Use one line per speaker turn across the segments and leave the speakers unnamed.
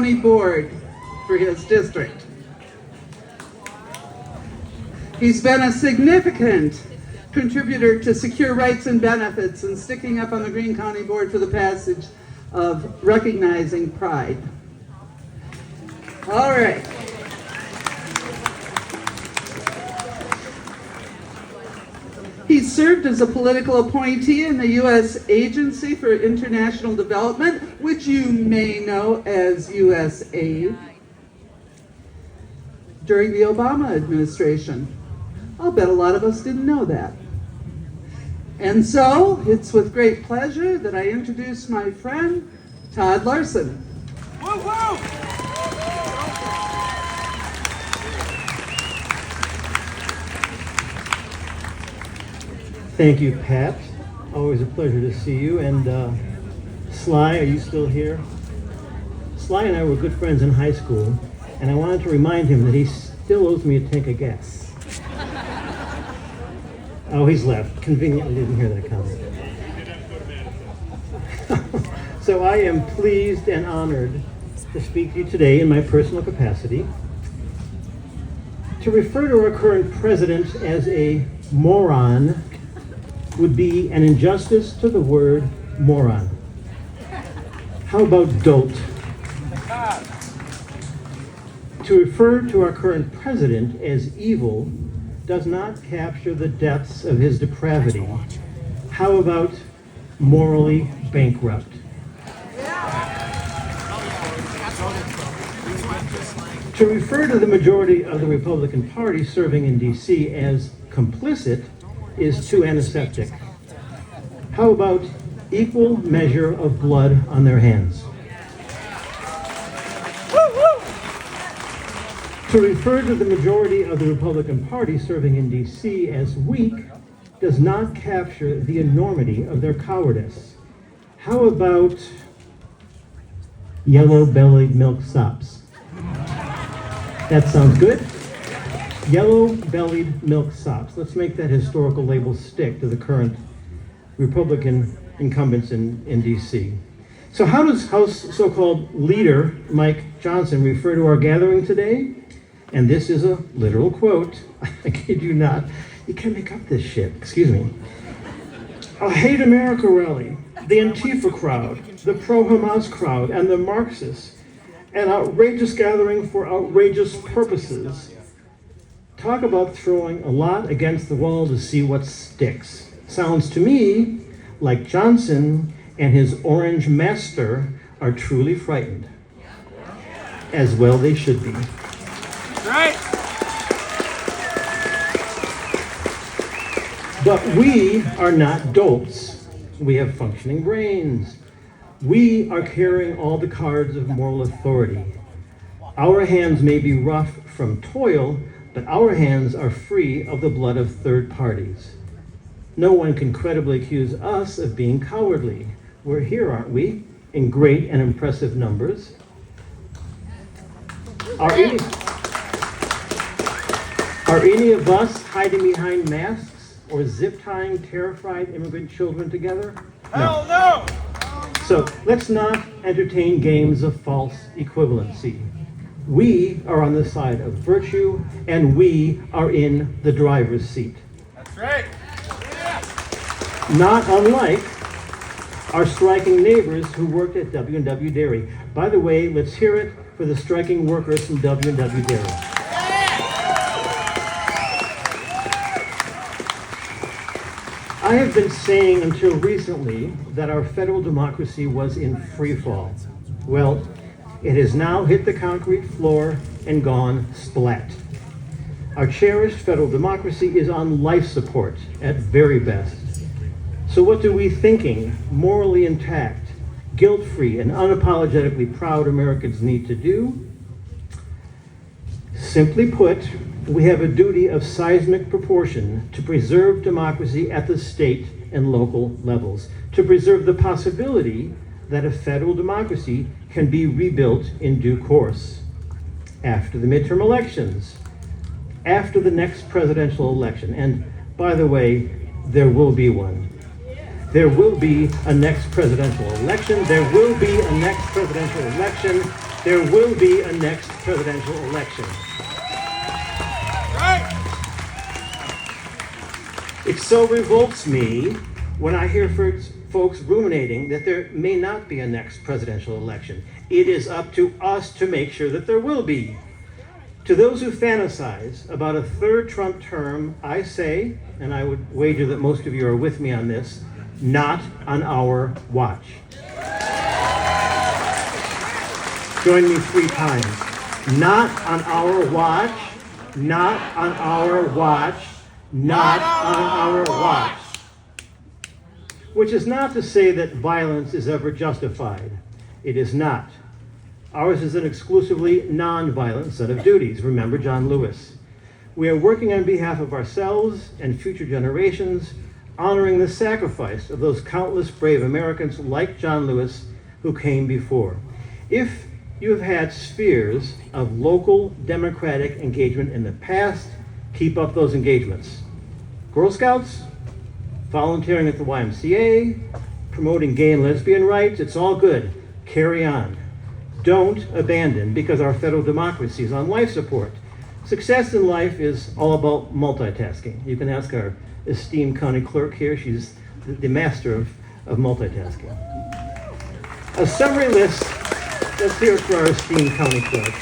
County Board for his district. He's been a significant contributor to secure rights and benefits and sticking up on the Greene County Board for the passage of recognizing pride. All right. He served as a political appointee in the U.S. Agency for International Development, which you may know as USAID, during the Obama administration. I'll bet a lot of us didn't know that. And so, it's with great pleasure that I introduce my friend, Todd Larson.
Woo-hoo!
Thank you, Pat. Always a pleasure to see you. And Sly, are you still here? Sly and I were good friends in high school, and I wanted to remind him that he still owes me a tank of gas. Oh, he's left. Conveniently didn't hear that comment. So I am pleased and honored to speak to you today in my personal capacity. To refer to our current president as a moron would be an injustice to the word moron. How about dolt? To refer to our current president as evil does not capture the depths of his depravity. How about morally bankrupt? To refer to the majority of the Republican Party serving in D.C. as complicit is too antiseptic. How about equal measure of blood on their hands? To refer to the majority of the Republican Party serving in D.C. as weak does not capture the enormity of their cowardice. How about yellow-bellied milksops? That sounds good. Yellow-bellied milksops. Let's make that historical label stick to the current Republican incumbents in D.C. So how does House so-called leader Mike Johnson refer to our gathering today? And this is a literal quote. I kid you not. You can't make up this shit. Excuse me. A Hate America rally, the Antifa crowd, the pro-Hamas crowd, and the Marxists. An outrageous gathering for outrageous purposes. Talk about throwing a lot against the wall to see what sticks. Sounds to me like Johnson and his orange master are truly frightened. As well they should be.
Right.
But we are not dolts. We have functioning brains. We are carrying all the cards of moral authority. Our hands may be rough from toil, but our hands are free of the blood of third parties. No one can credibly accuse us of being cowardly. We're here, aren't we? In great and impressive numbers. Are any of us hiding behind masks or zip-tying terrified immigrant children together?
Hell no!
So let's not entertain games of false equivalency. We are on the side of virtue, and we are in the driver's seat.
That's right.
Not unlike our striking neighbors who worked at W&W Dairy. By the way, let's hear it for the striking workers from W&W Dairy. I have been saying until recently that our federal democracy was in free fall. Well, it has now hit the concrete floor and gone splat. Our cherished federal democracy is on life support at very best. So what do we thinking, morally intact, guilt-free, and unapologetically proud Americans need to do? Simply put, we have a duty of seismic proportion to preserve democracy at the state and local levels, to preserve the possibility that a federal democracy can be rebuilt in due course. After the midterm elections, after the next presidential election, and by the way, there will be one. There will be a next presidential election. There will be a next presidential election. there will be a next presidential election.
Right.
It so revolts me when I hear folks ruminating that there may not be a next presidential election. It is up to us to make sure that there will be. To those who fantasize about a third Trump term, I say, and I would wager that most of you are with me on this, not on our watch. Join me 3 times. Not on our watch, not on our watch, not on our watch. Which is not to say that violence is ever justified. It is not. Ours is an exclusively non-violent set of duties. Remember John Lewis. We are working on behalf of ourselves and future generations, honoring the sacrifice of those countless brave Americans like John Lewis who came before. If you have had spheres of local democratic engagement in the past, keep up those engagements. Girl Scouts, volunteering at the YMCA, promoting gay and lesbian rights, it's all good. Carry on. Don't abandon because our federal democracy is on life support. Success in life is all about multitasking. You can ask our esteemed county clerk here. She's the master of multitasking. A summary list. Let's hear it for our esteemed county clerk.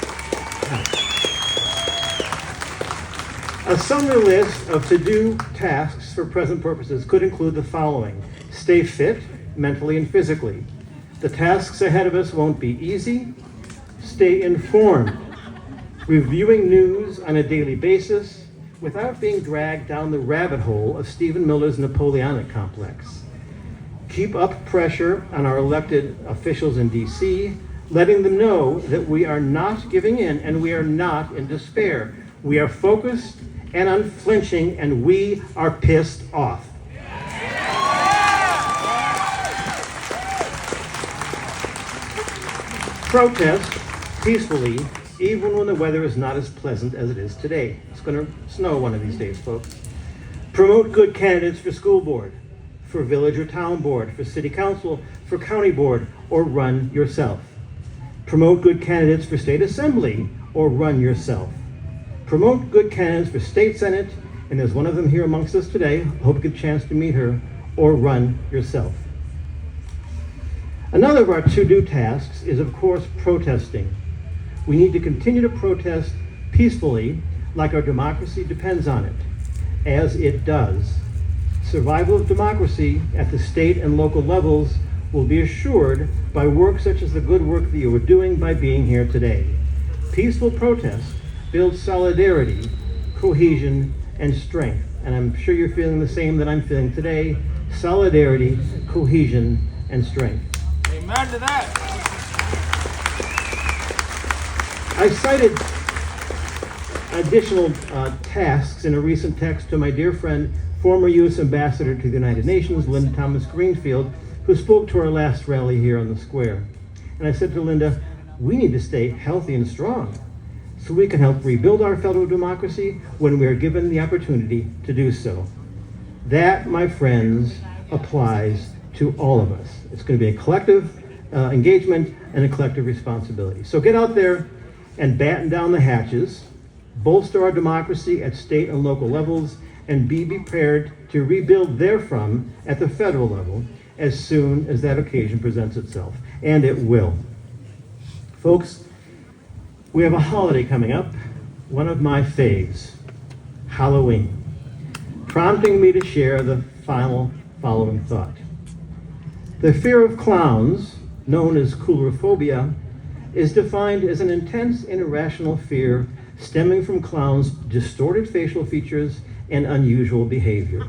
A summary list of to-do tasks for present purposes could include the following. Stay fit, mentally and physically. The tasks ahead of us won't be easy. Stay informed. Reviewing news on a daily basis without being dragged down the rabbit hole of Stephen Miller's Napoleonic complex. Keep up pressure on our elected officials in D.C., letting them know that we are not giving in and we are not in despair. We are focused and unflinching, and we are pissed off. Protest peacefully, even when the weather is not as pleasant as it is today. It's going to snow one of these days, folks. Promote good candidates for school board, for village or town board, for city council, for county board, or run yourself. Promote good candidates for state assembly, or run yourself. Promote good candidates for state senate, and there's one of them here amongst us today. Hope you get a chance to meet her, or run yourself. Another of our to-do tasks is, of course, protesting. We need to continue to protest peacefully, like our democracy depends on it, as it does. Survival of democracy at the state and local levels will be assured by work such as the good work that you are doing by being here today. Peaceful protest builds solidarity, cohesion, and strength. And I'm sure you're feeling the same that I'm feeling today. Solidarity, cohesion, and strength.
Amen to that.
I cited additional tasks in a recent text to my dear friend, former U.S. Ambassador to the United Nations, Linda Thomas Greenfield, who spoke to our last rally here on the square. And I said to Linda, we need to stay healthy and strong so we can help rebuild our federal democracy when we are given the opportunity to do so. That, my friends, applies to all of us. It's going to be a collective engagement and a collective responsibility. So get out there and batten down the hatches, bolster our democracy at state and local levels, and be prepared to rebuild therefrom at the federal level as soon as that occasion presents itself. And it will. Folks, we have a holiday coming up, one of my faves, Halloween, prompting me to share the following thought. The fear of clowns, known as coulrophobia, is defined as an intense and irrational fear stemming from clowns' distorted facial features and unusual behavior.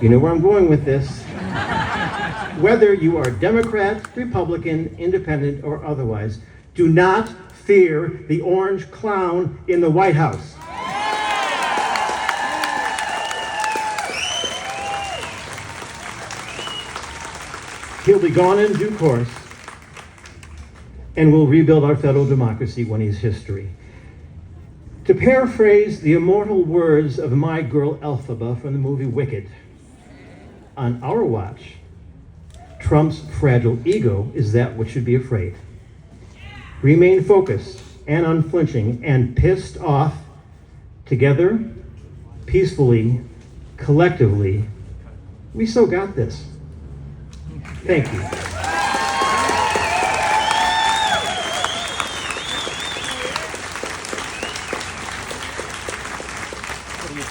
You know where I'm going with this. Whether you are Democrat, Republican, Independent, or otherwise, do not fear the orange clown in the White House. He'll be gone in due course, and we'll rebuild our federal democracy when he's history. To paraphrase the immortal words of my girl Elphaba from the movie Wicked, on our watch, Trump's fragile ego is that which should be afraid. remain focused and unflinching and pissed off, together, peacefully, collectively, we so got this. Thank you.